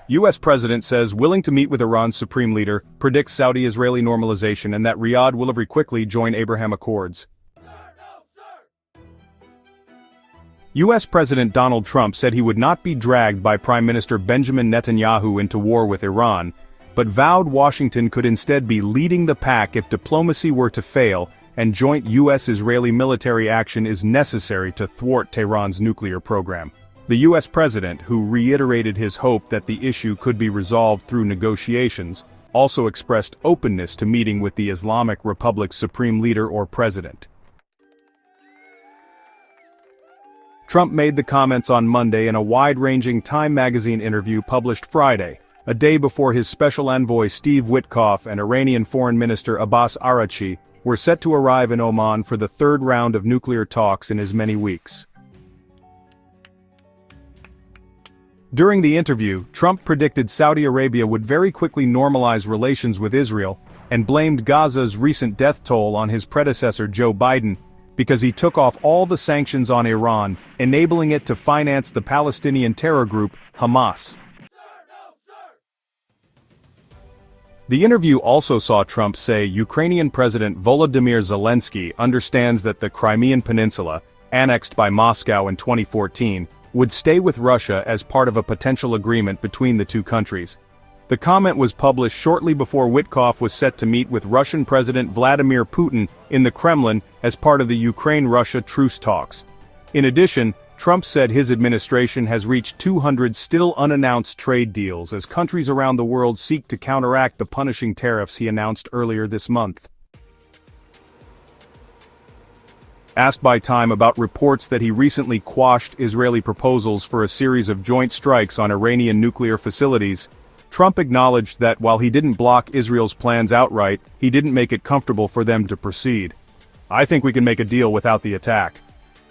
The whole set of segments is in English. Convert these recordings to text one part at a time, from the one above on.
U.S. President says willing to meet with Iran's supreme leader, predicts Saudi-Israeli normalization and that Riyadh will very quickly join Abraham Accords. U.S. President Donald Trump said he would not be dragged by Prime Minister Benjamin Netanyahu into war with Iran, but vowed Washington could instead be leading the pack if diplomacy were to fail and joint U.S.-Israeli military action is necessary to thwart Tehran's nuclear program. The U.S. president, who reiterated his hope that the issue could be resolved through negotiations, also expressed openness to meeting with the Islamic Republic's supreme leader or president. Trump made the comments on Monday in a wide-ranging Time magazine interview published Friday, a day before his special envoy Steve Witkoff and Iranian Foreign Minister Abbas Araghchi were set to arrive in Oman for the third round of nuclear talks in as many weeks. During the interview, Trump predicted Saudi Arabia would very quickly normalize relations with Israel, and blamed Gaza's recent death toll on his predecessor Joe Biden, because he took off all the sanctions on Iran, enabling it to finance the Palestinian terror group, Hamas. The interview also saw Trump say Ukrainian President Volodymyr Zelensky understands that the Crimean Peninsula, annexed by Moscow in 2014, would stay with Russia as part of a potential agreement between the two countries. The comment was published shortly before Witkoff was set to meet with Russian President Vladimir Putin in the Kremlin as part of the Ukraine-Russia truce talks. In addition, Trump said his administration has reached 200 still unannounced trade deals as countries around the world seek to counteract the punishing tariffs he announced earlier this month. Asked by Time about reports that he recently quashed Israeli proposals for a series of joint strikes on Iranian nuclear facilities, Trump acknowledged that while he didn't block Israel's plans outright, he didn't make it comfortable for them to proceed. "I think we can make a deal without the attack.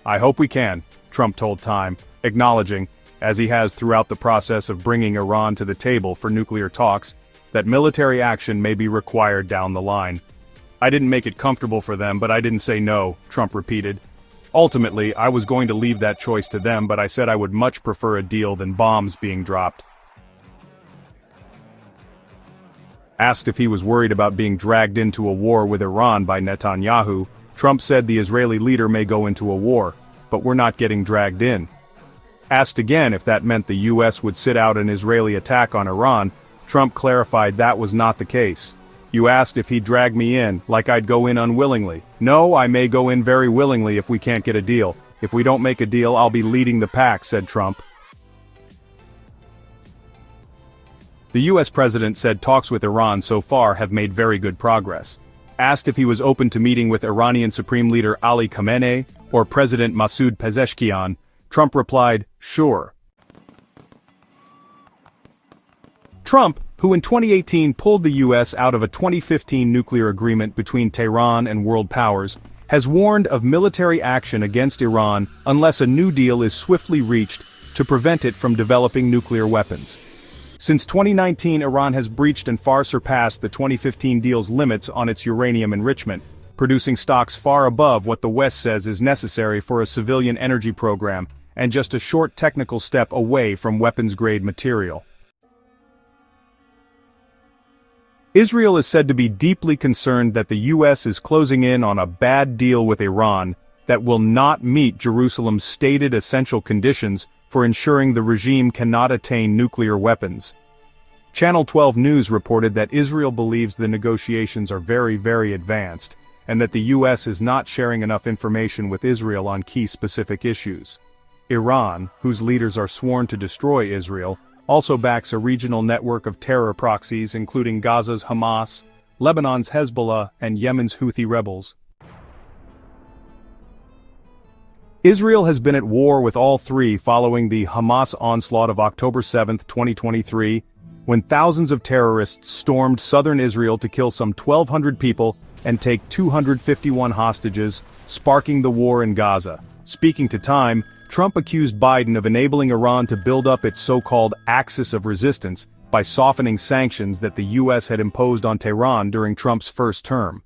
I hope we can," Trump told Time, acknowledging, as he has throughout the process of bringing Iran to the table for nuclear talks, that military action may be required down the line. "I didn't make it comfortable for them, but I didn't say no," Trump repeated. "Ultimately, I was going to leave that choice to them, but I said I would much prefer a deal than bombs being dropped." Asked if he was worried about being dragged into a war with Iran by Netanyahu, Trump said the Israeli leader may go into a war, but we're not getting dragged in. Asked again if that meant the U.S. would sit out an Israeli attack on Iran, Trump clarified that was not the case. "You asked if he'd drag me in, like I'd go in unwillingly. No, I may go in very willingly if we can't get a deal. If we don't make a deal, I'll be leading the pack," said Trump. The U.S. president said talks with Iran so far have made very good progress. Asked if he was open to meeting with Iranian Supreme Leader Ali Khamenei or President Masoud Pezeshkian, Trump replied, "Sure." Trump, who in 2018 pulled the U.S. out of a 2015 nuclear agreement between Tehran and world powers, has warned of military action against Iran unless a new deal is swiftly reached to prevent it from developing nuclear weapons. Since 2019, Iran has breached and far surpassed the 2015 deal's limits on its uranium enrichment, producing stocks far above what the West says is necessary for a civilian energy program, and just a short technical step away from weapons-grade material. Israel is said to be deeply concerned that the U.S. is closing in on a bad deal with Iran that will not meet Jerusalem's stated essential conditions for ensuring the regime cannot attain nuclear weapons. Channel 12 News reported that Israel believes the negotiations are very advanced, and that the U.S. is not sharing enough information with Israel on key specific issues. Iran, whose leaders are sworn to destroy Israel, also backs a regional network of terror proxies including Gaza's Hamas, Lebanon's Hezbollah, and Yemen's Houthi rebels. Israel has been at war with all three following the Hamas onslaught of October 7, 2023, when thousands of terrorists stormed southern Israel to kill some 1,200 people and take 251 hostages, sparking the war in Gaza. Speaking to Time, Trump accused Biden of enabling Iran to build up its so-called axis of resistance by softening sanctions that the U.S. had imposed on Tehran during Trump's first term.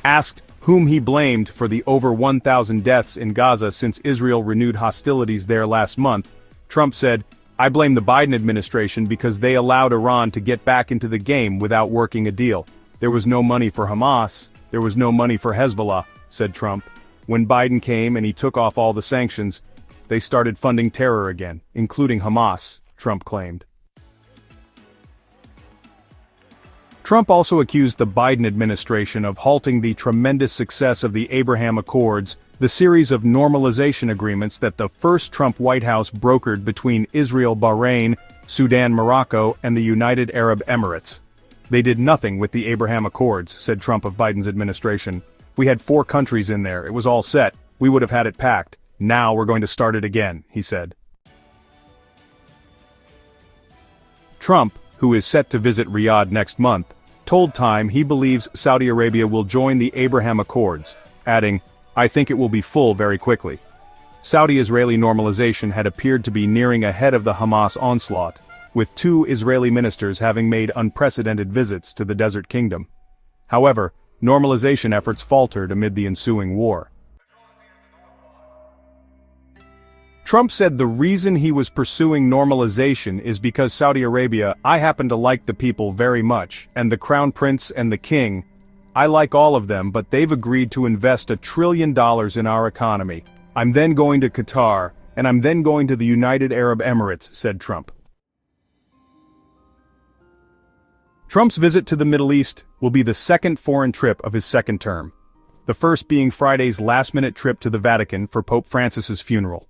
Asked whom he blamed for the over 1,000 deaths in Gaza since Israel renewed hostilities there last month, Trump said, "I blame the Biden administration because they allowed Iran to get back into the game without working a deal. There was no money for Hamas, there was no money for Hezbollah," said Trump. When Biden came and he took off all the sanctions, they started funding terror again, including Hamas, Trump claimed. Trump also accused the Biden administration of halting the tremendous success of the Abraham Accords, the series of normalization agreements that the first Trump White House brokered between Israel, Bahrain, Sudan, Morocco, and the United Arab Emirates. "They did nothing with the Abraham Accords," said Trump of Biden's administration. "We had 4 countries in there, it was all set, we would have had it packed. Now we're going to start it again," he said. Trump, who is set to visit Riyadh next month, told Time he believes Saudi Arabia will join the Abraham Accords, adding, "I think it will be full very quickly." Saudi-Israeli normalization had appeared to be nearing ahead of the Hamas onslaught, with 2 Israeli ministers having made unprecedented visits to the Desert Kingdom. However, normalization efforts faltered amid the ensuing war. Trump said the reason he was pursuing normalization is because Saudi Arabia, "I happen to like the people very much, and the Crown Prince and the King, I like all of them, but they've agreed to invest $1 trillion in our economy. I'm then going to Qatar, and I'm then going to the United Arab Emirates," said Trump. Trump's visit to the Middle East will be the second foreign trip of his second term, the first being Friday's last-minute trip to the Vatican for Pope Francis's funeral.